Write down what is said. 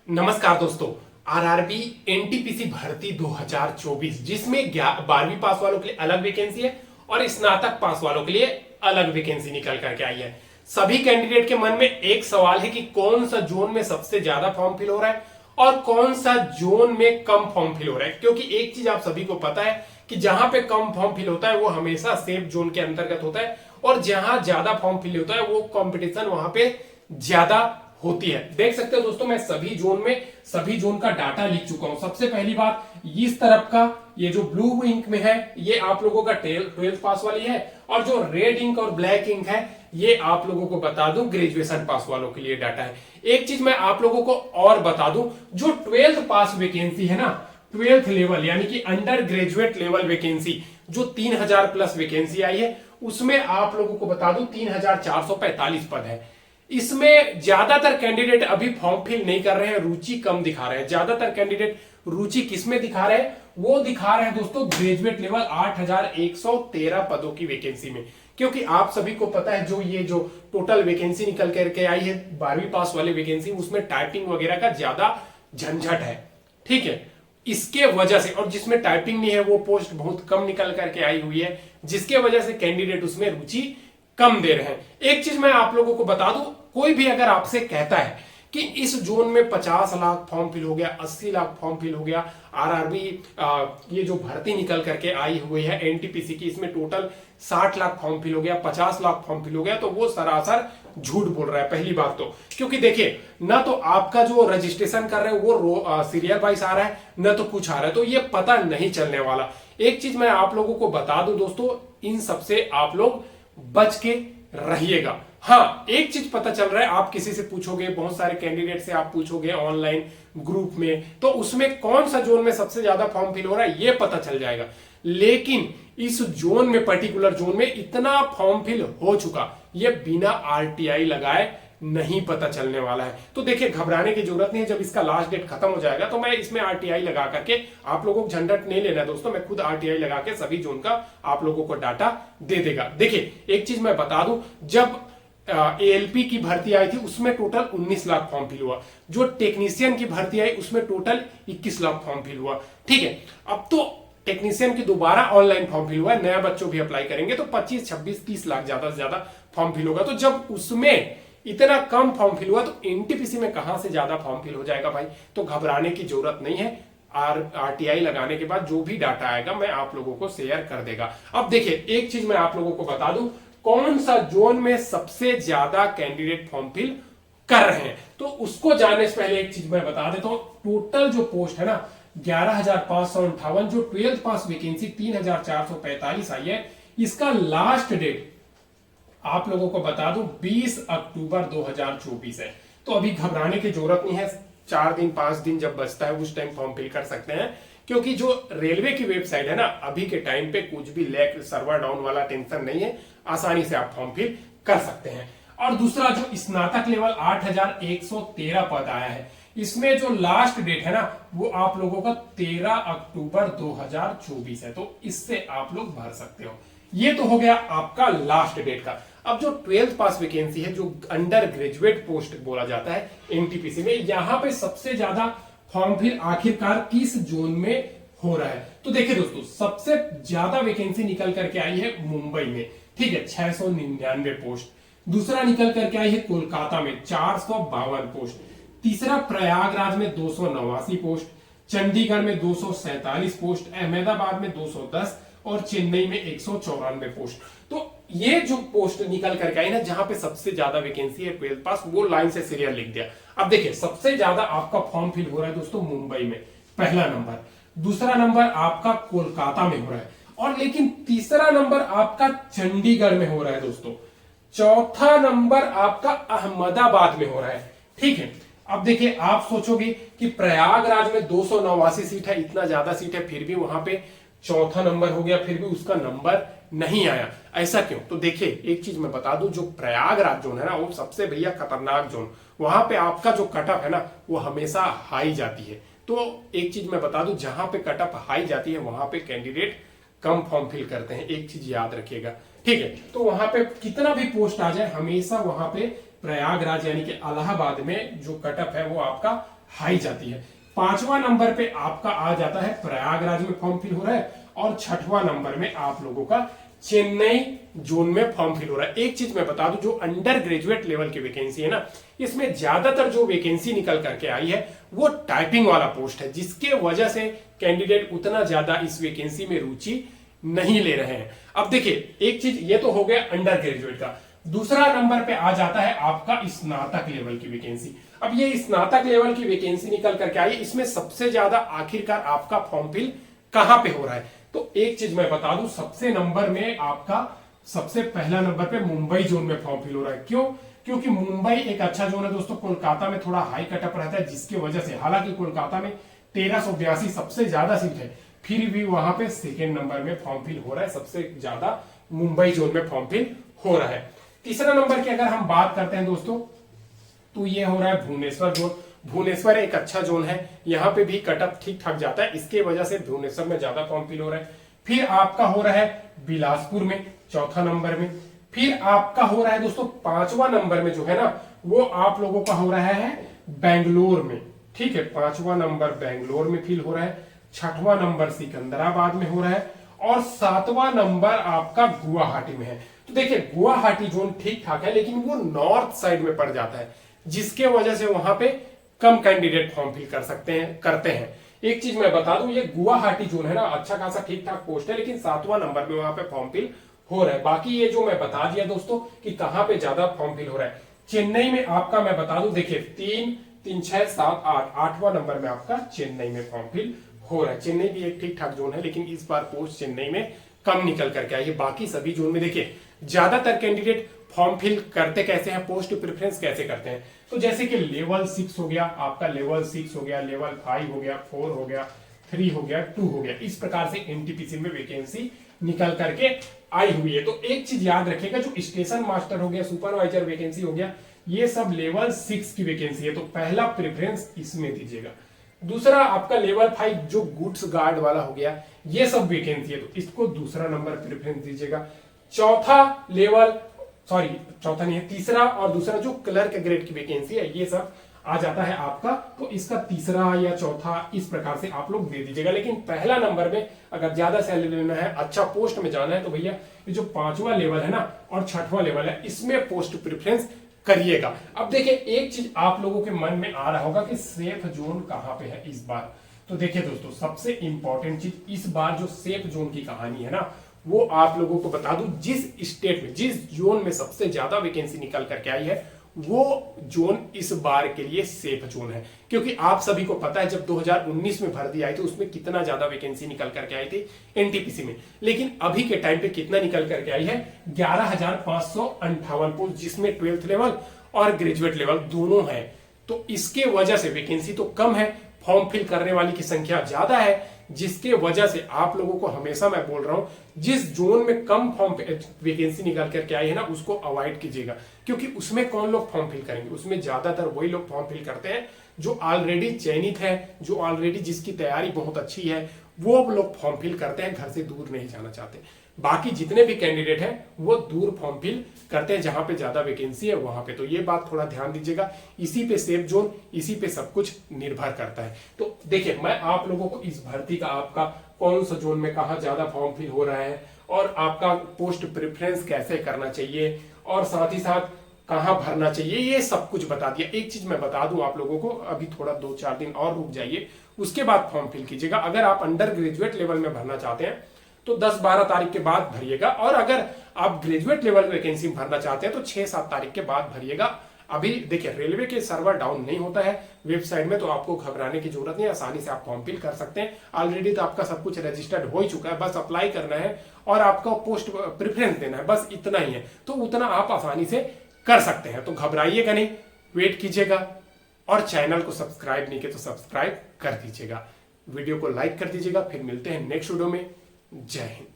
नमस्कार दोस्तों। RRB NTPC भर्ती 2024 जिसमें 12वीं पास वालों के लिए अलग वैकेंसी है और स्नातक पास वालों के लिए अलग वैकेंसी निकल करके आई है। सभी कैंडिडेट के मन में एक सवाल है कि कौन सा जोन में सबसे ज्यादा फॉर्म फिल हो रहा है और कौन सा जोन में कम फॉर्म फिल हो रहा है। क्योंकि एक चीज आप सभी को पता है कि जहां पे कम फॉर्म फिल होता है वो हमेशा सेफ जोन के अंतर्गत होता है और जहां ज्यादा फॉर्म फिल होता है वो कंपटीशन वहां पे ज्यादा होती है। देख सकते हो दोस्तों, मैं सभी जोन का डाटा लिख चुका हूं। सबसे पहली बात, इस तरफ का ये जो ब्लू इंक में है ये आप लोगों का 12th पास वाली है और जो रेड इंक और ब्लैक इंक है ये आप लोगों को बता दूं ग्रेजुएशन पास वालों के लिए डाटा है। एक चीज मैं आप लोगों को और बता दूं, जो 12th पास वैकेंसी है ना, 12th लेवल यानी कि अंडर ग्रेजुएट लेवल वैकेंसी जो 3000 प्लस वैकेंसी आई है उसमें आप लोगों को बता दूं 3445 पद है। इसमें ज्यादातर कैंडिडेट अभी फॉर्म फिल नहीं कर रहे हैं, रुचि कम दिखा रहे हैं। ज्यादातर कैंडिडेट रुचि किसमें दिखा रहे हैं? वो दिखा रहे हैं दोस्तों ग्रेजुएट लेवल 8113 पदों की वैकेंसी में। क्योंकि आप सभी को पता है जो टोटल वैकेंसी निकल करके आई है 12वीं पास वाली वैकेंसी, उसमें टाइपिंग वगैरह का ज्यादा झंझट है, ठीक है। इसके वजह से, और जिसमें टाइपिंग नहीं है वो पोस्ट बहुत कम निकल करके आई हुई है, जिसके वजह से कैंडिडेट उसमें रुचि कम दे रहे हैं। एक चीज मैं आप लोगों को बता दूं, कोई भी अगर आपसे कहता है कि इस जोन में 50 लाख फॉर्म फिल हो गया, 80 लाख फॉर्म फिल हो गया, आरआरबी ये जो भर्ती निकल करके आई हुई है एनटीपीसी की, इसमें टोटल 60 लाख फॉर्म फिल हो गया, 50 लाख फॉर्म फिल हो गया, तो वो सरासर झूठ बोल रहा है। पहली बात तो क्योंकि देखिए, ना तो आपका जो रजिस्ट्रेशन कर रहे हैं वो सीरियल वाइज आ रहा है, ना तो कुछ आ रहा है, तो ये पता नहीं चलने वाला। एक चीज मैं आप लोगों को बता दूं दोस्तों, इन सबसे आप लोग बच के रहिएगा। हाँ, एक चीज पता चल रहा है, आप किसी से पूछोगे, बहुत सारे कैंडिडेट से आप पूछोगे ऑनलाइन ग्रुप में, तो उसमें कौन सा जोन में सबसे ज्यादा फॉर्म फिल हो रहा है ये पता चल जाएगा। लेकिन इस जोन में, पर्टिकुलर जोन में इतना फॉर्म फिल हो चुका, ये बिना आरटीआई लगाए नहीं पता चलने वाला है। तो देखिए, घबराने की जरूरत नहीं है। जब इसका लास्ट डेट खत्म हो जाएगा तो मैं इसमें आरटीआई लगा करके, आप लोगों को झंझट नहीं लेना है दोस्तों, मैं खुद आरटीआई लगा के सभी जोन का आप लोगों को डाटा दे देगा। देखिए, एक चीज मैं बता दूं, जब एएलपी की भर्ती आई थी उसमें टोटल 19 लाख फॉर्म फिल हुआ, जो टेक्नीशियन की भर्ती आई उसमें टोटल 21 लाख फॉर्म फिल हुआ, ठीक है। अब तो टेक्नीशियन की दोबारा ऑनलाइन फॉर्म फिल हुआ है, नया बच्चों भी अप्लाई करेंगे तो 25, 26, 30 लाख ज्यादा से ज्यादा फॉर्म फिल होगा। तो जब उसमें इतना कम फॉर्म फिल हुआ तो एनटीपीसी में कहां से ज्यादा फॉर्म फिल हो जाएगा भाई। तो घबराने की जरूरत नहीं है। आरटीआई लगाने के बाद जो भी डाटा आएगा मैं आप लोगों को शेयर कर देगा। अब देखिए, एक चीज मैं आप लोगों को बता दूं, कौन सा जोन में सबसे ज्यादा कैंडिडेट फॉर्म फिल कर रहे हैं, तो उसको जानने से पहले एक चीज मैं बता देता हूं। टोटल जो पोस्ट है ना 11,558, जो 12th पास वैकेंसी 3,445 आई है, इसका लास्ट डेट आप लोगों को बता दूं 20 अक्टूबर 2024 है। तो अभी घबराने की जरूरत नहीं है। 4 दिन 5 दिन जब बचता है उस टाइम फॉर्म फिल कर सकते हैं, क्योंकि जो रेलवे की वेबसाइट है ना, अभी के टाइम पे कुछ भी लैग, सर्वर डाउन वाला टेंशन नहीं है, आसानी से आप फॉर्म फिल कर सकते हैं। और दूसरा, जो स्नातक लेवल 8113 पद आया है, इसमें जो लास्ट डेट है ना वो आप लोगों का 13 अक्टूबर 2024 है, तो इससे आप लोग भर सकते हो। ये तो हो गया आपका लास्ट डेट का। अब जो 12th पास वैकेंसी है, जो अंडर ग्रेजुएट पोस्ट बोला जाता है एनटीपीसी में, यहां पे सबसे ज्यादा फॉर्म फिल आखिरकार किस जोन में हो रहा है? तो देखिए दोस्तों, सबसे ज्यादा वैकेंसी निकल करके आई है मुंबई में, ठीक है, 699 पोस्ट। दूसरा निकल करके आई है कोलकाता में 452 पोस्ट। तीसरा प्रयागराज में 289 पोस्ट, चंडीगढ़ में 247 पोस्ट, अहमदाबाद में 210 और चेन्नई में 194 पोस्ट। तो ये जो पोस्ट निकल करके आई ना, जहां पे सबसे ज्यादा वैकेंसी है 12th पास, वो लाइन से सीरियल लिख दिया। अब देखिए, सबसे ज्यादा आपका फॉर्म फिल हो रहा है दोस्तों मुंबई में, पहला नंबर। दूसरा नंबर आपका कोलकाता में हो रहा है, और लेकिन तीसरा नंबर आपका चंडीगढ़ में हो रहा है दोस्तों। चौथा नंबर आपका अहमदाबाद में हो रहा है, ठीक है। अब देखिए, आप सोचोगे कि प्रयागराज में 289 सीट है, इतना ज्यादा सीट है, फिर भी वहां पे चौथा नंबर हो गया, फिर भी उसका नंबर नहीं आया, ऐसा क्यों? तो देखिए, एक चीज मैं बता दूं, जो प्रयागराज जोन है ना वो सबसे भैया खतरनाक जोन, वहां पे आपका जो कटअप है ना वो हमेशा हाई जाती है। तो एक चीज मैं बता दूं, जहां पे कटअप हाई जाती है वहां पे कैंडिडेट कम फॉर्म फिल करते हैं, एक चीज याद रखिएगा, ठीक है। तो वहां पे कितना भी पोस्ट आ जाए, हमेशा वहां पे प्रयागराज यानी कि इलाहाबाद में जो कटअप है वो आपका हाई जाती है। 5वां नंबर पे आपका आ जाता है प्रयागराज में फॉर्म फिल हो रहा है, और 6वां नंबर में आप लोगों का चेन्नई जोन में फॉर्म फिल हो रहा है। एक चीज मैं बता दूं, जो अंडर ग्रेजुएट लेवल की वैकेंसी है ना, इसमें ज्यादातर जो वैकेंसी निकल करके आई है वो टाइपिंग वाला पोस्ट है, जिसके वजह से कैंडिडेट उतना ज्यादा इस वैकेंसी में रुचि नहीं ले रहे हैं। अब देखिए, एक चीज ये तो हो गया अंडर ग्रेजुएट का। दूसरा नंबर पे आ जाता है आपका स्नातक लेवल की वैकेंसी। अब ये स्नातक लेवल की वैकेंसी निकल करके आई, इसमें सबसे ज्यादा आखिरकार आपका फॉर्म फिल कहां पे हो रहा है? तो एक चीज मैं बता दूं, सबसे नंबर में आपका सबसे पहला नंबर पे मुंबई जोन में फॉर्म फिल हो रहा है। क्यों? क्योंकि मुंबई एक अच्छा जोन है दोस्तों। कोलकाता में थोड़ा हाई कटअप रहता है, जिसकी वजह से, हालांकि कोलकाता में 1382 सबसे ज्यादा सीट है, फिर भी वहां पे सेकेंड नंबर में फॉर्म फिल हो रहा है। सबसे ज्यादा मुंबई जोन में फॉर्म फिल हो रहा है। तीसरा नंबर की अगर हम बात करते हैं दोस्तों, तो ये हो रहा है भुवनेश्वर जोन। भुवनेश्वर एक अच्छा जोन है, यहाँ पे भी कटअप ठीक ठाक जाता है, इसके वजह से भुवनेश्वर में ज्यादा फॉर्म फिल हो रहा है। फिर आपका हो रहा है बिलासपुर में चौथा नंबर में। फिर आपका हो रहा है दोस्तों 5वां नंबर में जो है ना, वो आप लोगों का हो रहा है बेंगलोर में। ठीक है, 5वां नंबर बेंगलोर में फिल हो रहा है। 6वां नंबर सिकंदराबाद में हो रहा है, और 7वां नंबर आपका गुवाहाटी में है। तो देखिए, गुवाहाटी जोन ठीक ठाक है, लेकिन वो नॉर्थ साइड में पड़ जाता है, जिसके वजह से वहां पे कम कैंडिडेट फॉर्म फिल करते हैं। एक चीज मैं बता दूं, ये गुवाहाटी जोन है ना, अच्छा खासा ठीक ठाक पोस्ट है, लेकिन 7वां नंबर में वहां पे फॉर्म फिल हो रहा है। बाकी ये जो मैं बता दिया दोस्तों कि कहां पे ज्यादा फॉर्म फिल हो रहा है। चेन्नई में आपका मैं बता दूं, देखिए 3, 3, 6, 7, 8, 8वां नंबर में आपका चेन्नई में फॉर्म फिल हो रहा है। चेन्नई भी एक ठीक ठाक जोन है, लेकिन इस बार पोस्ट चेन्नई में कम निकल करके आई है। बाकी सभी जोन में देखिए ज्यादातर कैंडिडेट फॉर्म फिल करते कैसे हैं, पोस्ट प्रेफरेंस कैसे करते हैं। तो जैसे कि लेवल 6 हो गया आपका, लेवल 6 हो गया, लेवल 5 हो गया, 4 हो गया, 3 हो गया, 2 हो गया, इस प्रकार से एनटीपीसी में वैकेंसी निकल करके आई हुई है। तो एक चीज याद रखिएगा, जो स्टेशन मास्टर हो गया, सुपरवाइजर वैकेंसी हो गया, ये सब लेवल 6 की वैकेंसी है, तो पहला प्रेफरेंस इसमें दीजिएगा। दूसरा आपका लेवल 5 जो गुड्स गार्ड वाला हो गया, ये सब वैकेंसी है, तो इसको दूसरा नंबर प्रेफरेंस दीजिएगा। चौथा नहीं है, तीसरा और दूसरा जो क्लर्क ग्रेड की वैकेंसी है, ये सब आ जाता है आपका, तो इसका तीसरा या चौथा इस प्रकार से आप लोग दे दीजिएगा। लेकिन पहला नंबर में अगर ज्यादा सैलरी लेना है, अच्छा पोस्ट में जाना है, तो भैया ये जो 5वां लेवल है ना और 6वां लेवल है, इसमें पोस्ट प्रेफरेंस करिएगा। अब देखिए, एक चीज आप लोगों के मन में आ रहा होगा कि सेफ जोन कहां पे है इस बार। तो देखिए दोस्तों, सबसे इंपॉर्टेंट चीज इस बार जो सेफ जोन की कहानी है ना, वो आप लोगों को बता दूं, जिस स्टेट में, जिस जोन में सबसे ज्यादा वैकेंसी निकल करके आई है, वो जोन इस बार के लिए सेफ जोन है। क्योंकि आप सभी को पता है, जब 2019 में भर्ती आई थी, उसमें कितना ज्यादा वैकेंसी निकल करके आई थी एनटीपीसी में, लेकिन अभी के टाइम पे कितना निकल करके आई है, 11,558 पोस्ट, जिसमें 12th लेवल और ग्रेजुएट लेवल दोनों है। तो इसके वजह से वैकेंसी तो कम है, फॉर्म फिल करने वाली की संख्या ज्यादा है, जिसके वजह से आप लोगों को हमेशा मैं बोल रहा हूं, जिस जोन में कम फॉर्म वैकेंसी निकल करके आई है ना, उसको अवॉइड कीजिएगा। क्योंकि उसमें कौन लोग फॉर्म फिल करेंगे, उसमें ज्यादातर वही लोग फॉर्म फिल करते हैं जो ऑलरेडी चयनित है, जो ऑलरेडी जिसकी तैयारी बहुत अच्छी है, वो लोग फॉर्म फिल करते हैं, घर से दूर नहीं जाना चाहते। बाकी जितने भी कैंडिडेट हैं वो दूर फॉर्म फिल करते हैं, जहां पे ज्यादा वैकेंसी है वहां पे। तो ये बात थोड़ा ध्यान दीजिएगा, इसी पे सेफ जोन, इसी पे सब कुछ निर्भर करता है। तो देखिए, मैं आप लोगों को इस भर्ती का आपका कौन सा जोन में कहा ज्यादा फॉर्म फिल हो रहा है, और आपका पोस्ट प्रेफरेंस कैसे करना चाहिए, और साथ ही साथ कहां भरना चाहिए, ये सब कुछ बता दिया। एक चीज मैं बता दूं आप लोगों को, अभी थोड़ा 2-4 दिन और रुक जाइए, उसके बाद फॉर्म फिल कीजिएगा। अगर आप अंडर ग्रेजुएट लेवल में भरना चाहते हैं तो 10-12 तारीख के बाद भरिएगा, और अगर आप ग्रेजुएट लेवल वैकेंसी भरना चाहते हैं तो 6-7 तारीख के बाद भरिएगा। अभी देखिए, रेलवे के सर्वर डाउन नहीं होता है वेबसाइट में, तो आपको घबराने की जरूरत नहीं, आसानी से आप फॉर्म फिल कर सकते हैं। ऑलरेडी तो आपका सब कुछ रजिस्टर्ड हो ही चुका है, बस अप्लाई करना है और आपका पोस्ट प्रेफरेंस देना है, बस इतना ही है। तो उतना आप आसानी से कर सकते हैं, तो घबराइएगा नहीं, वेट कीजिएगा। और चैनल को सब्सक्राइब नहीं किया तो सब्सक्राइब कर दीजिएगा, वीडियो को लाइक कर दीजिएगा। फिर मिलते हैं नेक्स्ट वीडियो में। जय हिंद।